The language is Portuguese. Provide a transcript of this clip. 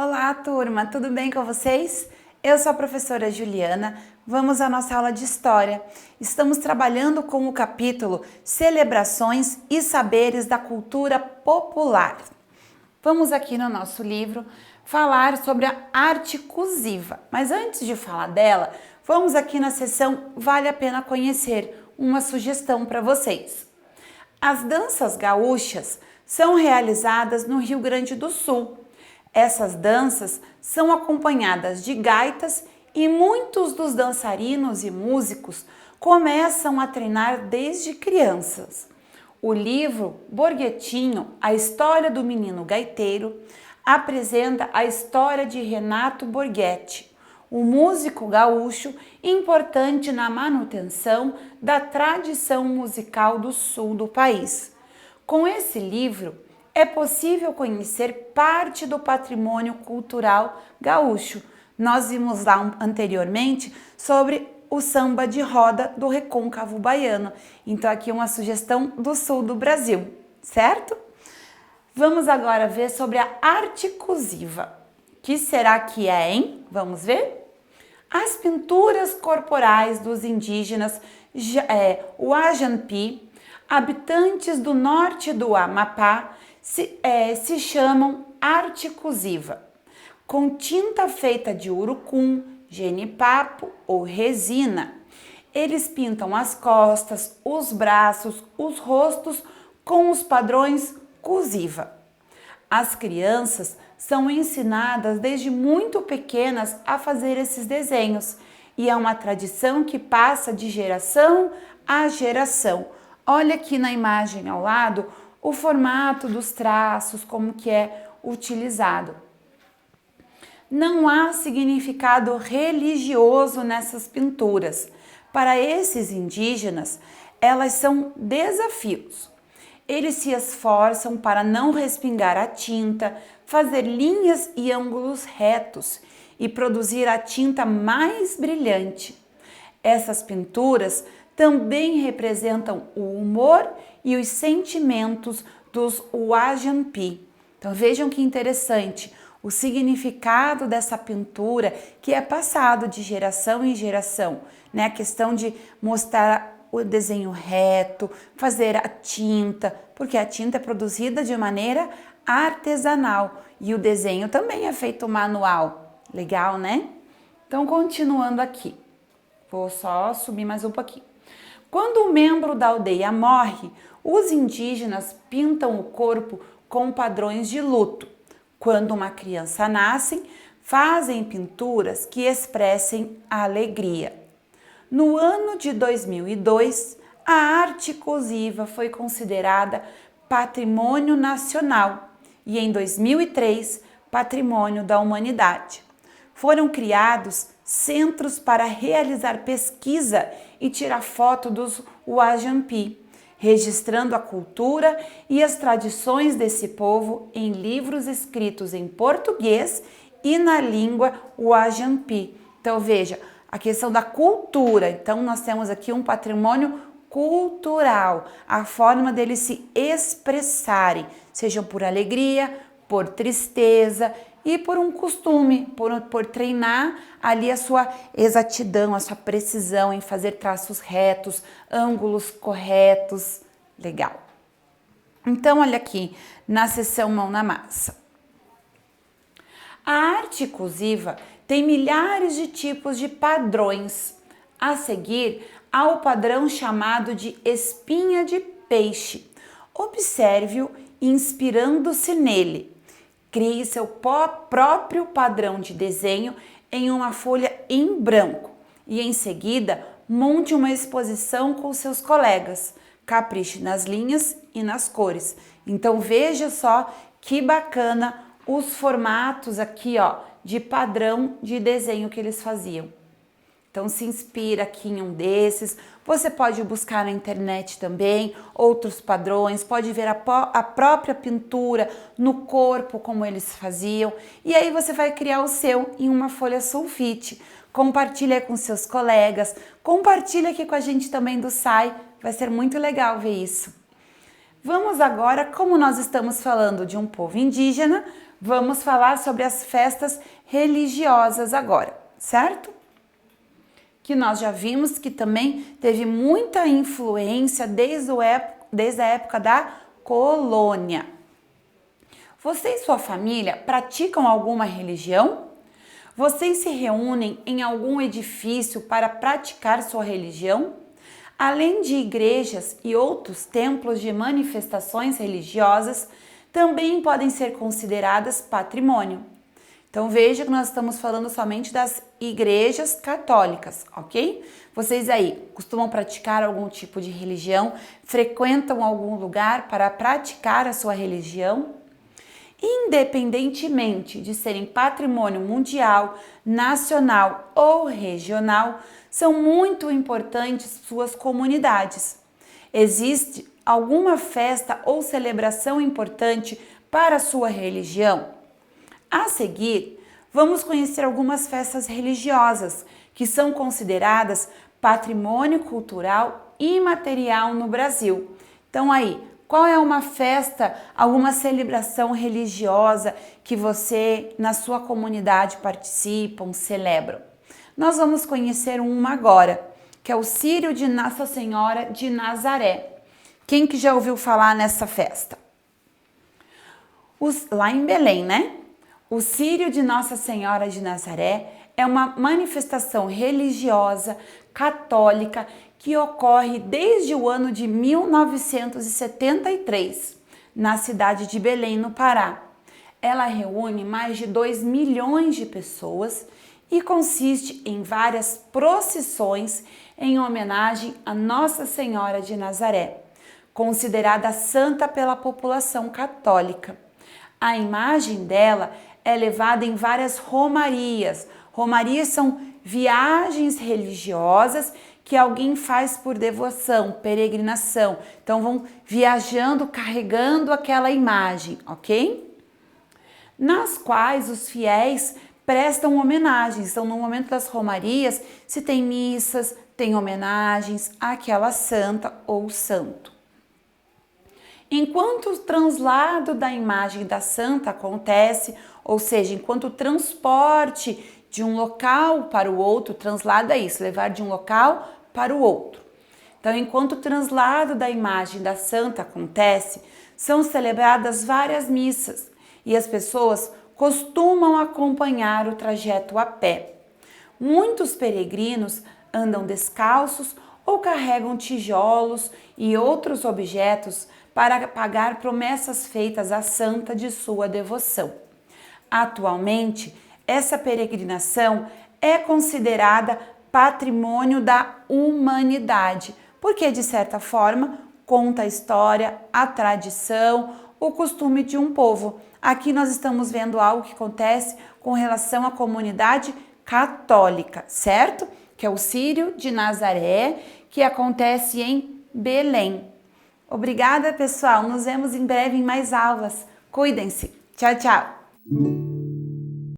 Olá, turma, tudo bem com vocês? Eu sou a professora Juliana. Vamos à nossa aula de História. Estamos trabalhando com o capítulo Celebrações e Saberes da Cultura Popular. Vamos aqui no nosso livro falar sobre a arte cursiva. Mas antes de falar dela, vamos aqui na seção Vale a Pena Conhecer, uma sugestão para vocês. As danças gaúchas são realizadas no Rio Grande do Sul. Essas danças são acompanhadas de gaitas e muitos dos dançarinos e músicos começam a treinar desde crianças. O livro Borguetinho, a história do menino gaiteiro, apresenta a história de Renato Borghetti, um músico gaúcho importante na manutenção da tradição musical do sul do país. Com esse livro, é possível conhecer parte do patrimônio cultural gaúcho. Nós vimos lá anteriormente sobre o samba de roda do Recôncavo Baiano. Então aqui uma sugestão do sul do Brasil, certo? Vamos agora ver sobre a arte cursiva. Que será que é, hein? Vamos ver? As pinturas corporais dos indígenas Wajanpi, habitantes do norte do Amapá, se chamam arte cursiva. Com tinta feita de urucum, genipapo ou resina, eles pintam as costas, os braços, os rostos com os padrões cursiva. As crianças são ensinadas desde muito pequenas a fazer esses desenhos e é uma tradição que passa de geração a geração. Olha aqui na imagem ao lado o formato dos traços, como que é utilizado. Não há significado religioso nessas pinturas. Para esses indígenas, elas são desafios. Eles se esforçam para não respingar a tinta, fazer linhas e ângulos retos e produzir a tinta mais brilhante. Essas pinturas também representam o humor e os sentimentos dos Wajanpi. Então vejam que interessante o significado dessa pintura que é passado de geração em geração, né? A questão de mostrar o desenho reto, fazer a tinta, porque a tinta é produzida de maneira artesanal e o desenho também é feito manual. Legal, né? Então continuando aqui, vou só subir mais um pouquinho. Quando um membro da aldeia morre, os indígenas pintam o corpo com padrões de luto. Quando uma criança nasce, fazem pinturas que expressem a alegria. No ano de 2002, a arte cursiva foi considerada Patrimônio Nacional e em 2003, Patrimônio da Humanidade. Foram criados centros para realizar pesquisa e tirar foto dos Wajanpi, registrando a cultura e as tradições desse povo em livros escritos em português e na língua Wajanpi. Então veja, a questão da cultura. Então nós temos aqui um patrimônio cultural, a forma deles se expressarem, sejam por alegria, por tristeza e por um costume, por treinar ali a sua exatidão, a sua precisão em fazer traços retos, ângulos corretos. Legal. Então, olha aqui na seção Mão na Massa. A arte cursiva tem milhares de tipos de padrões. A seguir, há o padrão chamado de espinha de peixe. Observe-o inspirando-se nele. Crie seu próprio padrão de desenho em uma folha em branco e, em seguida, monte uma exposição com seus colegas. Capriche nas linhas e nas cores. Então, veja só que bacana os formatos aqui, ó, de padrão de desenho que eles faziam. Então se inspira aqui em um desses, você pode buscar na internet também outros padrões, pode ver a própria pintura no corpo como eles faziam e aí você vai criar o seu em uma folha sulfite. Compartilha com seus colegas, compartilha aqui com a gente também do SAI, vai ser muito legal ver isso. Vamos agora, como nós estamos falando de um povo indígena, Vamos falar sobre as festas religiosas agora, certo? Que nós já vimos que também teve muita influência desde a época da colônia. Você e sua família praticam alguma religião? Vocês se reúnem em algum edifício para praticar sua religião? Além de igrejas e outros templos de manifestações religiosas, também podem ser consideradas patrimônio. Então veja que nós estamos falando somente das igrejas católicas, ok? Vocês aí costumam praticar algum tipo de religião? Frequentam algum lugar para praticar a sua religião? Independentemente de serem patrimônio mundial, nacional ou regional, são muito importantes suas comunidades. Existe alguma festa ou celebração importante para a sua religião? A seguir, vamos conhecer algumas festas religiosas que são consideradas patrimônio cultural imaterial no Brasil. Então aí, qual é uma festa, alguma celebração religiosa que você, na sua comunidade, participam, celebram? Nós vamos conhecer uma agora, que é o Círio de Nossa Senhora de Nazaré. Quem que já ouviu falar nessa festa? Lá em Belém, né? O Círio de Nossa Senhora de Nazaré é uma manifestação religiosa católica que ocorre desde o ano de 1973, na cidade de Belém, no Pará. Ela reúne mais de 2 milhões de pessoas e consiste em várias procissões em homenagem a Nossa Senhora de Nazaré, considerada santa pela população católica. A imagem dela é levada em várias romarias. Romarias são viagens religiosas que alguém faz por devoção, peregrinação. Então vão viajando, carregando aquela imagem, ok? Nas quais os fiéis prestam homenagens. Então no momento das romarias se tem missas, tem homenagens àquela santa ou santo. Enquanto o translado da imagem da santa acontece, ou seja, enquanto o transporte de um local para o outro, translado é isso, levar de um local para o outro. Então, enquanto o translado da imagem da santa acontece, são celebradas várias missas e as pessoas costumam acompanhar o trajeto a pé. Muitos peregrinos andam descalços ou carregam tijolos e outros objetos para pagar promessas feitas à santa de sua devoção. Atualmente, essa peregrinação é considerada patrimônio da humanidade, porque de certa forma conta a história, a tradição, o costume de um povo. Aqui nós estamos vendo algo que acontece com relação à comunidade católica, certo? Que é o Círio de Nazaré, que acontece em Belém. Obrigada, pessoal. Nos vemos em breve em mais aulas. Cuidem-se. Tchau, tchau.